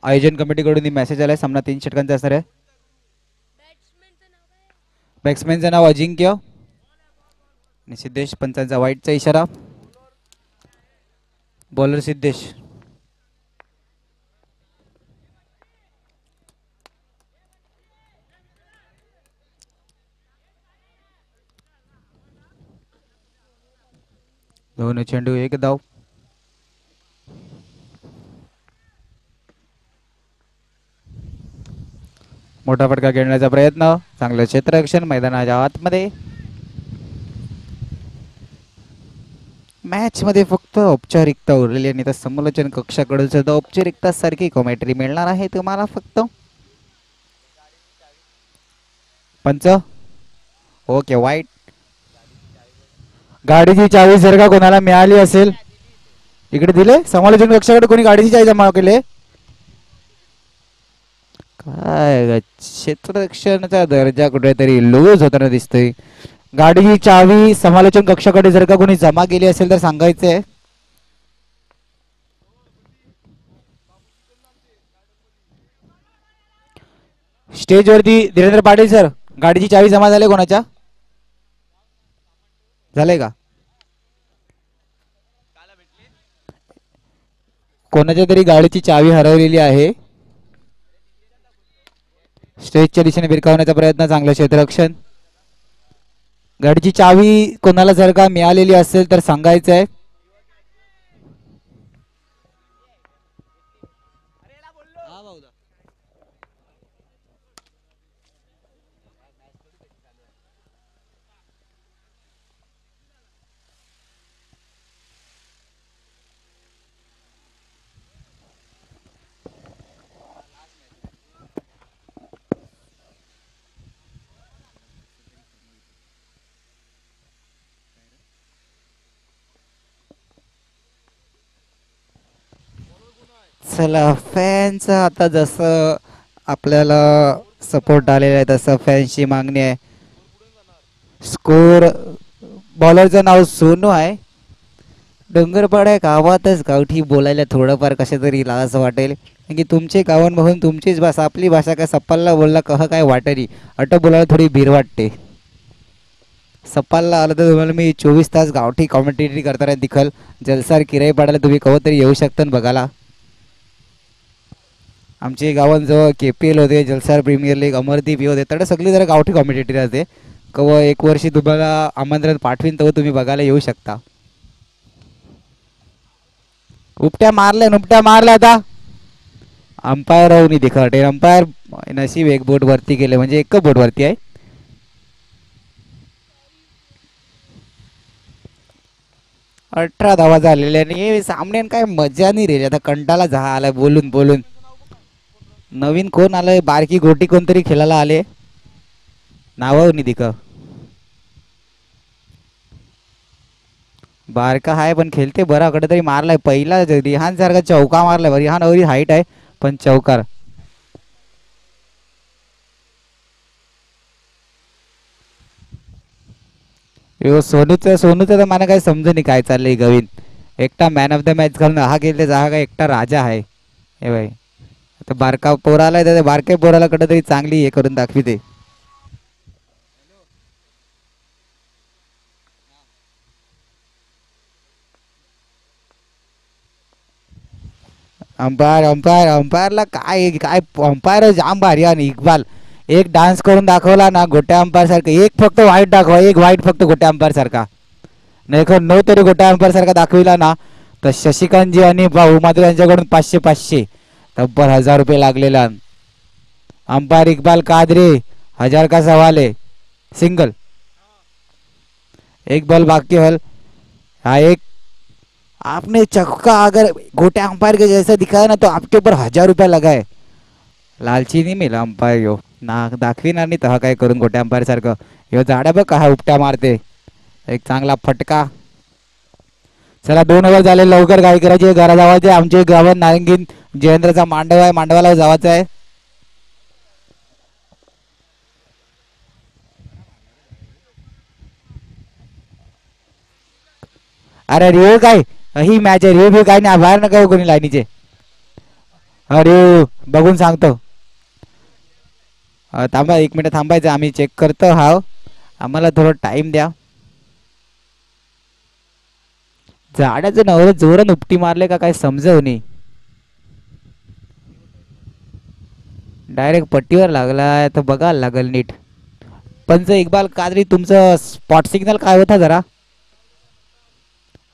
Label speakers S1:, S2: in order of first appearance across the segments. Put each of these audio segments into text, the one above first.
S1: आयोजन कमिटीकडून मेसेज आलाय. सामना 3 षटकांचा असणार आहे. बॅट्समॅनचं नाव अजिंक्य आणि सिद्धेश पंचांचा वाईटचा इशारा. बॉलर सिद्धेश. दोन चेंडू एक धाव. मोठा फटका खेळण्याचा प्रयत्न. चांगलं क्षेत्ररक्षण मैदानाच्या आतमध्ये. मॅच मध्ये फक्त औपचारिकता उरलेली आणि त्या समालोचन कक्षाकडून सुद्धा औपचारिकता सारखी कॉमेंट्री मिळणार आहे तुम्हाला फक्त. पंच ओके. वाईट. गाडीची चावी जर का कोणाला मिळाली असेल इकडे दिले. समालोचन कक्षाकडे कोणी गाडीची चावी जमा केली. काय क्षेत्ररक्षणाचा दर्जा कुठेतरी लूज होताना दिसतोय. गाडीची चावी समालोचन कक्षाकडे जर का कोणी जमा केली असेल तर सांगायचंय. स्टेजवरती धीरेंद्र पाटील सर गाडीची चावी जमा झाली कोणाच्या. झालंय का कोणाच्या तरी गाडीची चावी हरवलेली आहे. स्टेजच्या दिशेने भिरकावण्याचा प्रयत्न. चांगलं क्षेत्ररक्षण. गाडीची चावी कोणाला जर का मिळालेली असेल तर सांगायचं आहे. चला फॅनचं आता जसं आपल्याला सपोर्ट आलेला आहे तसं फॅन्सची मागणी आहे. स्कोर बॉलरचं नाव सोनू आहे. डोंगरपाड्या गावातच गावठी बोलायला थोडंफार कसं तरी लाज वाटेल कारण की तुमचे गावन बघून तुमचीच भाषा आपली भाषा काय सप्पालला बोलला कह काय वाटेली अट बोलायला थोडी भीर वाटते. सप्पालला आलं तर तुम्हाला मी 24 तास गावठी कॉमेंटेटरी करताना दिखल. जलसार किराई पाडायला तुम्ही कव तरी येऊ शकता बघायला. आमचे गावांजवळ KPL होते. जलसार प्रीमियर लीग अमरदीप होते तर सगळी जरा गावठी कॉमेंटेटरी असते. कव एक वर्षी तुम्हाला आमंत्रण पाठवीन तेव्हा तुम्ही बघायला येऊ शकता. उपट्या मारल्या आता. अंपायर राहून दिखटे. अंपायर नशीब एक बोट वरती गेले म्हणजे एक बोट वरती आहे. अठरा धावा झालेल्या आणि सामने काय मजा नाही रे. आता कंटाला आलाय बोलून बोलून. नवीन कोण आलंय बारकी गोटी कोणतरी खेळायला आले नाव निधिक. बारका आहे पण खेळते बरा. कडे तरी मारलाय पहिला रिहान सारखा चौका मारलाय. रिहान एवढी हाईट आहे पण चौकार. सोनूचं तर मला काय समजू नाही काय चाललंय. गवीन एकटा मॅन ऑफ द मॅच घालून हा गेले हा काय एकटा राजा आहे. हे भाई आता बारका पोराला आहे बारक्या पोराला कडे तरी चांगली हे करून दाखविते. अंपायरला काय काय अंपायर जाम भारी आणि इक्बाल एक डान्स करून दाखवला ना गोट्या अंपायर सारखं. एक फक्त वाईट दाखवा. एक वाईट फक्त गोट्या अंपायर सारखा नाही का. नो तरी गोट्या अंपायर सारखा दाखविला ना तर शशिकांतजी आणि भाऊ माधुर यांच्याकडून 500 तब्बल 1000 रुपये लागलेला. अंपायर इक्बाल कादरी 1000 का सवाल है. सिंगल. एक बॉल बाकी हल. हाँ एक आपने चक्का अगर गोटे अंपायर के जैसा दिखाया ना तो आपके ऊपर 1000 रुपया लगा है. लालची नाही मिला अंपायर यो ना दाखविणार नाही तहा काय करून गोट्या अंपायर सारखं. ह्यो जाड्या बघ का उपट्या मारते. एक चांगला फटका. चला 2 ओव्हर झाले. लवकर काय करायची घरा जावायचे. आमचे गावात नारंगीन जयेंद्रचा मांडव आहे. मांडवाला जावायचं आहे. अरे रिव्ह्यू काय ही मॅच आहे. रिव्ह्यू काय नाही बाहेर नका कोणी लाईनीचे. अरे बघून सांगतो. थांबा 1 मिनिट थांबायचं, आम्ही चेक करतो. हाव, आम्हाला थोडं टाइम द्या. झाडाचं नवरं जोरात उपटी मारले का काय समजव नाही. डायरेक्ट पट्टीवर लागलाय तर बघायला लागल नीट. पंच इक्बाल कादरी, तुमचं स्पॉट सिग्नल काय होता जरा?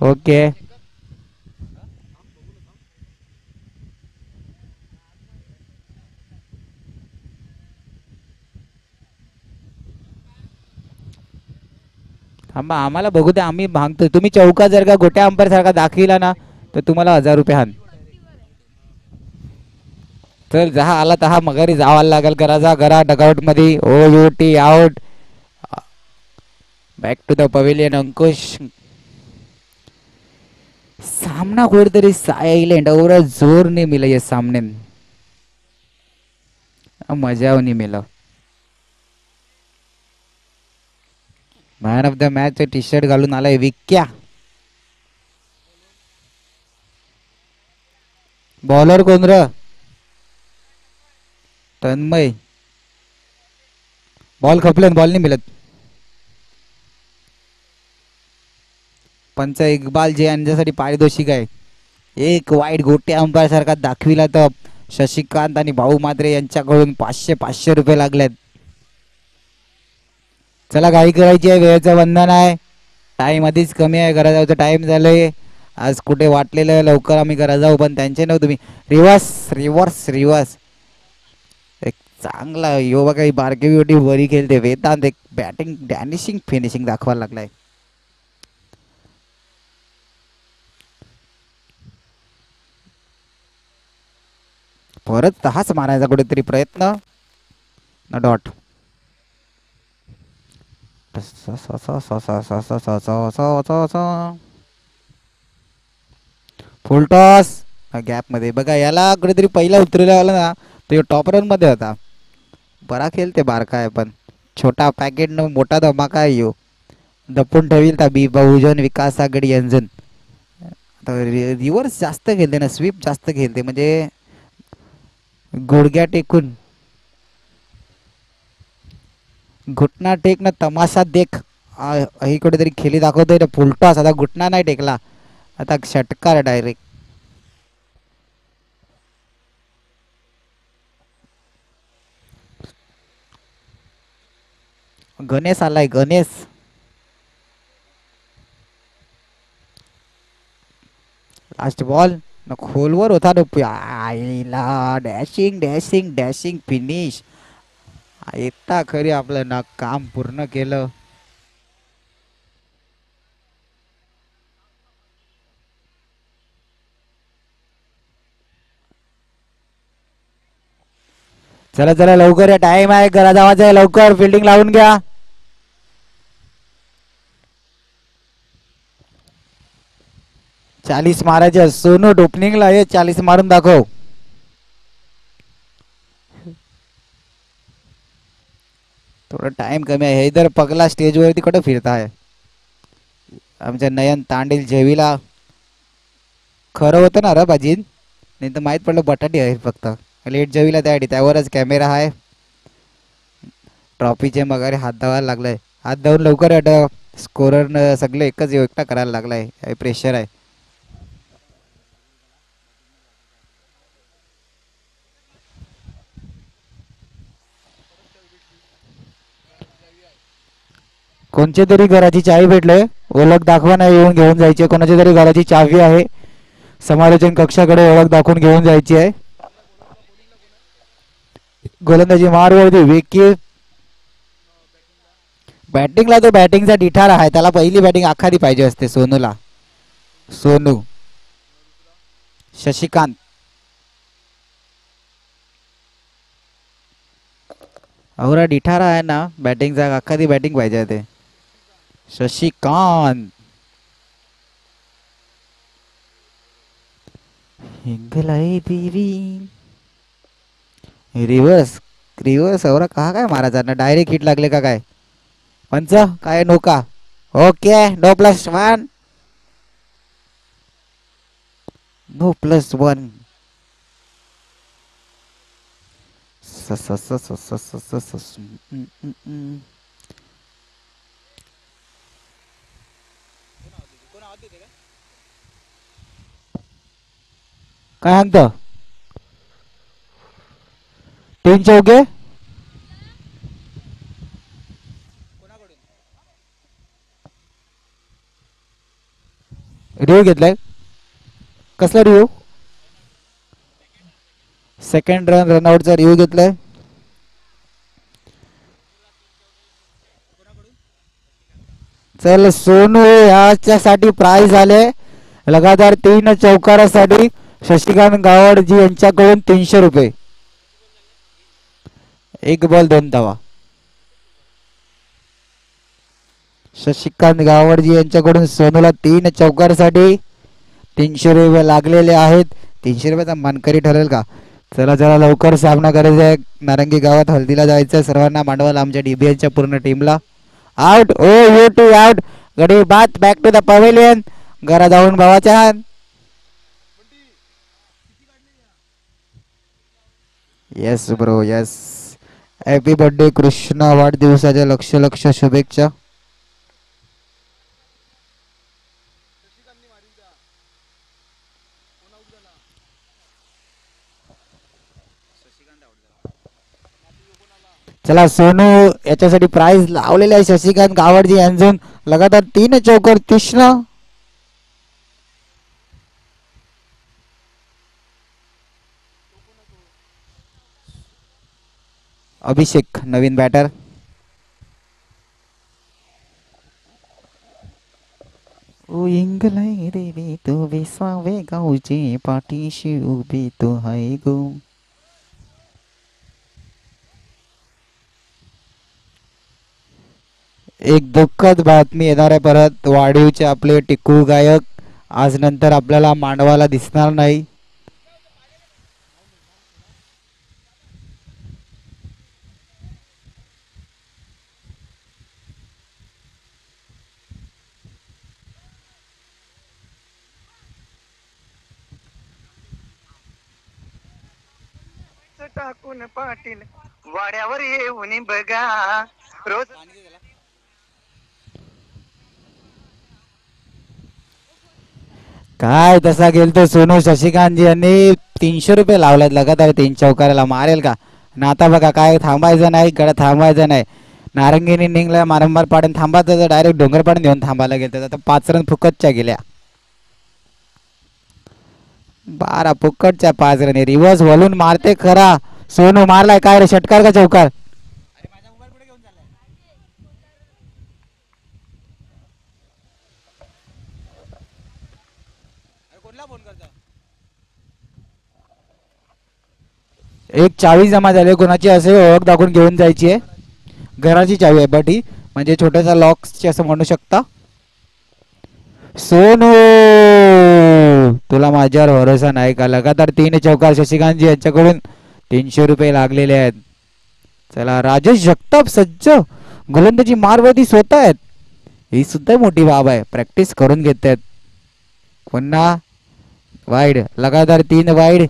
S1: ओके. थांबा आम्हाला बघू द्या, आम्ही मागतो. तुम्ही चौका जर का गोट्या अंपायर सारखा दाखविला ना तर तुम्हाला 1000 रुपये हान. तर जहा आला तहा मगारी जावायला लागेल. घरा घरा डगआउट मध्ये. O U T out. Back to the pavilion. Ankush सामना कुठेतरी सायलेंट और जोर नाही मिला ये सामने. मजा नहीं मिला. Man of the match T shirt घालून आलाय विक्या. बॉलर कोण र? तन्मय. बॉल खपले, बॉल नाही मिळत. पंच इक्बाल जे यांच्यासाठी पारितोषिक आहे. एक वाईट गोटे अंपायर सारखा दाखविला तर शशिकांत आणि भाऊ मात्रे यांच्याकडून 500 रुपये लागलेत. चला घाई करायची आहे, वेळेचं बंधन आहे. टाइम आधीच कमी आहे, घरा जाऊचं टाइम झालंय. आज कुठे वाटलेलं लवकर आम्ही घरा जाऊ, पण त्यांचे नव्हतं. तुम्ही रिवर्स रिवर्स रिवर्स. एक चांगला यो बघा, ही बारकी बिवटी बरी खेळते. वेदांत एक बॅटिंग डॅनिशिंग फिनिशिंग दाखवायला लागलाय. परत तहाच मारायचा कुठेतरी प्रयत्न ना डॉट. फुल टॉस गॅप मध्ये बघा. याला कुठेतरी पहिला उतरवला आला ना तो टॉप रन मध्ये होता. बरा खेळते बारका आहे, पण छोटा पॅकेट न मोठा धमाका आहे यो. दपून ठेवील ता बी बहुजन विकास आघाडी यांजन. रिव्हर्स जास्त खेळते ना, स्वीप जास्त खेळते, म्हणजे गुडघ्या टेकून घुटना टेक ना तमाशा देख. ही कुठेतरी खेळी दाखवतोय. फुलटॉस आता घुटना नाही टेकला, आता षटकार डायरेक्ट. गणेश आलाय गणेश. लास्ट बॉल न खोलवर होता ना. आईला डॅशिंग डॅशिंग डॅशिंग फिनिश. येता खरी आपलं ना काम पूर्ण केलं. चला चला लवकर या, टाइम आहे, घरा जावायचं आहे. लवकर फिल्डिंग लावून घ्या. चालीस मारायचे. सोनू ओपनिंगला ये, 40 मारून दाखव. थोडा टाइम कमी आहे. इधर पगला स्टेजवरती कुठं फिरताय? आमच्या नयन तांडील जेवीला खरं होतं ना र बाजीन, नाही तर माहीत पडलं बटाटे आहे फक्त. लेट जेवीला त्यावरच कॅमेरा आहे. ट्रॉफीचे मगारे हात धावायला लागलाय. हात धावून लवकर स्कोरर सगळे एकच एकटा करायला लागलाय. प्रेशर आहे. कोणच्या तरी घराची चावी भेटले, ओळख दाखवा नाही येऊन घेऊन जायची. कोणाच्या तरी घराची चावी आहे, समालोचन कक्षाकडे ओळख दाखवून घेऊन जायची आहे. गोलंदाजी मारवरती विकेट. बॅटिंगला तो बॅटिंगचा डिठार आहे, त्याला पहिली बॅटिंग आखाडी पाहिजे असते. सोनूला, सोनू शशिकांत. अवरा डिठारा आहे ना बॅटिंगचा, आखादी बॅटिंग पाहिजे ते. शशिकांत हिंगलाई देवी. रिव्हर्स रिव्हर्स अवरा कहा काय मारायचा ना, डायरेक्ट हिट लागले का काय? पंच काय नोका. ओके नो+1. नो+1. काय सांगतो 3 चौके रिव्ह्यू घेतलाय कसला रिव्ह्यू सेकंड रनआउटचा रिव्ह्यू घेतलाय चल सोनू याच्यासाठी प्राइज आले लगातार 3 चौकारासाठी शशिकांत गावडजी यांच्याकडून 300 रुपये 1 बॉल 2 धावा शशिकांत गावडजी यांच्याकडून सोनूला 3 चौकारासाठी 300 रुपये लागलेले आहेत 300 रुपयाचा मानकरी ठरेल का चला चला लवकर सामना करायचा आहे नारंगी गावात हल्दीला जायचं सर्वांना मांडवाला आमच्या डीबीएनच्या पूर्ण टीमला आउट ओ यू टू आउट गडी बात बॅक टू द पवेलियन घरा जाऊन भावाच्या yes bro yes happy birthday Krishna वाढदिवसाच्या लक्ष लक्ष शुभेच्छा चला सोनू याच्यासाठी प्राइज लावलेले आहे शशिकांत गावडजी यांजून लगातार 3 चौकार कृष्णा अभिषेक नवीन बॅटर ओ इंगलाई देवी तू विसावे गावची पाठीशी उभी तू हाय गो एक दुःखद बातमी येणार आहे परत वाढीवचे आपले टिकू गायक आज नंतर आपल्याला मांडवाला दिसणार नाही
S2: टाकून पाटील वाड्यावर येऊन बघा रोज
S1: काय तसा गेलतो सोनू शशिकांतजी यांनी 300 रुपये लावलेत लगातार 3 चौकाराला मारेल का ना आता बघा काय थांबायचं नाही कडे थांबायचं नाही नारंगीने निघला मारंबार पाडून थांबायचं तर डायरेक्ट डोंगर पाडून घेऊन थांबायला गेलं आता 5 रन फुकटच्या गेल्या 12 फुकटच्या 5 रन रिव्हर्स वळून मारते खरा सोनू मारलाय काय रे षटकार का चौकार एक चावी जमा झाली कोणाची असे ओळख दाखवून घेऊन जायची आहे घराची चावी आहे बट ही म्हणजे छोट्यासा लॉक्सची असं म्हणू शकता सोनू तुला माझ्यावर भरोसा नाही का लगातार 3 चौकार शशिकांतजी यांच्याकडून 300 रुपये लागलेले आहेत चला राजेश जगताप सज्ज गोलंदाजी मारवती स्वतः आहेत ही सुद्धा मोठी बाब आहे प्रॅक्टिस करून घेत आहेत पुन्हा वाईड लगातार 3 वाईड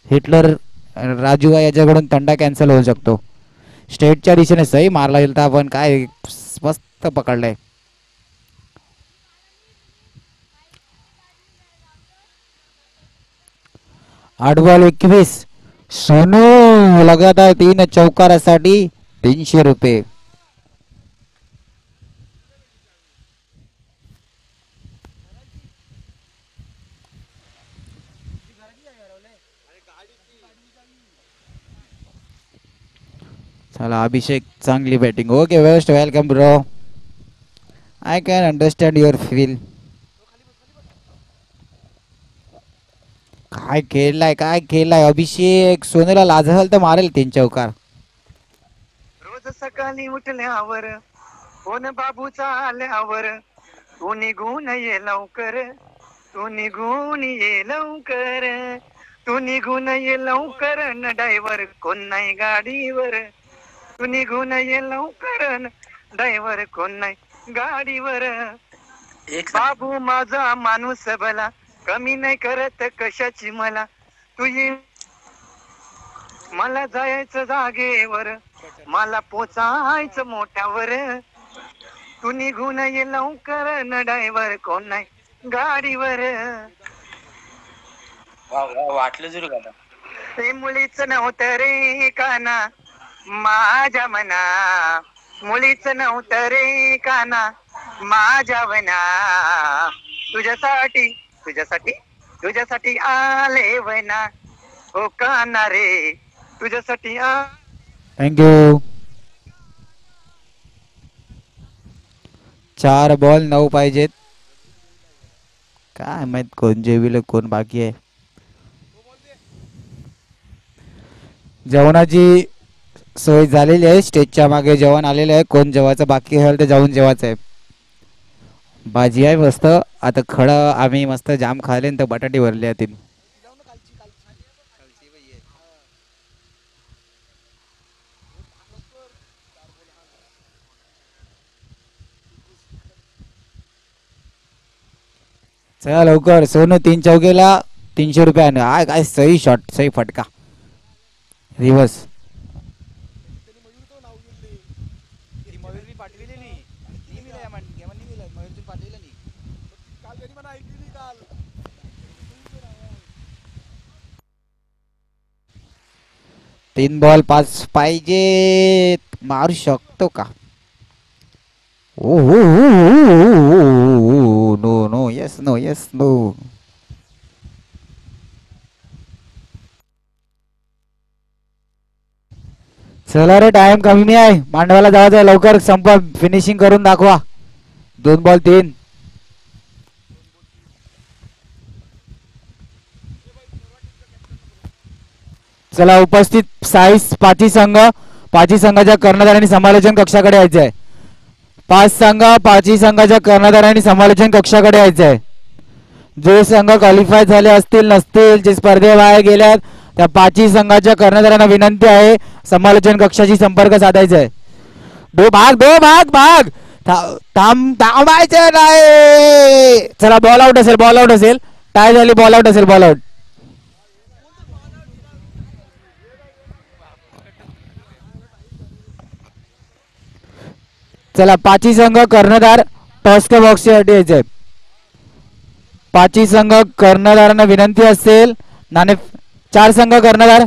S1: हिटलर राजू याच्याकडून तंडा कॅन्सल होऊ शकतो स्टेटच्या दिशेने सही मारला गेला पण काय मस्त पकडलाय 8 बॉल 21 सोनू लगातार 3 चौकारासाठी 300 रुपये चला अभिषेक चांगली batting okay waste welcome bro I can understand your feel काय खेळलाय अभिषेक सोनूला लाजहल तर मारेल 3 चौकार
S2: रोज सकाळी उठल्यावर फोन बाबूचा आल्यावर तू निघून ये लवकर तू निघून ये लवकर तू निघून ये लवकर न ड्रायव्हर कोण नाही गाडीवर तू निघून ये लवकर ड्रायव्हर कोण नाही गाडीवर बाबू माझा माणूस भला कमी नाही करत कशाची मला तुझी मला जायचं जागेवर, मला पोचायचं मोठ्यावर. तू निघून ये लवकर न ड्रायव्हर कोण नाही गाडीवर.
S3: वाटलं जरू का आता?
S2: ते मुलीच नव्हतं रे काना माझ्या मना, मुलीच नव्हतं रे काना माझ्या मना. तुझ्यासाठी तुझ्यासाठी तुझ्यासाठी आले वना, हो काना रे तुझ्यासाठी
S1: थँक्यू. 4 बॉल 9 पाहिजेत. काय माहित कोण जेविल कोण बाकी आहे. जेवणाची सोय झालेली आहे. स्टेजच्या मागे जेवण आलेलं आहे. कोण जेवायचं बाकी असेल तर जाऊन जेवायचं आहे. भाजी आहे मस्त. आता खडं आम्ही मस्त जाम खाले तर बटाटे भरले आहेत. चला लवकर. सोनू 3 चौकेला 300 रुपये. आय काय सही शॉट, सही फटका, रिवर्स. तीन बॉल 5 पाहिजे. मारू शकतो का? Oh no no, yes no, yes no. चला रे, टाइम कमी आहे. मांडवाला जायचं आहे. लवकर संपा, फिनिशिंग करून दाखवा. 2 बॉल 3. चला उपस्थित साईस पाची संघाच्या कर्णधार समालोचन कक्षाकडे यायचे आहे. 5 संघ पाची संघाच्या कर्णधार आणि समालोचन कक्षाकडे यायचे आहे. जे संघ क्वालिफाय झाले असतील नसतील, जे स्पर्धेबाहेर गेल्यात, त्या पाची संघाच्या कर्णधारांना विनंती आहे समालोचन कक्षाशी संपर्क साधायचा आहे. दो भाग थांबायचे नाही. चला, बॉल आउट असेल. टाय झाली, बॉल आउट. चला, पाची संघ कर्णधार टॉसच्या बॉक्सच्या अटी यायचे. पाची संघ कर्णधारांना विनंती असेल. 4 संघ कर्णधार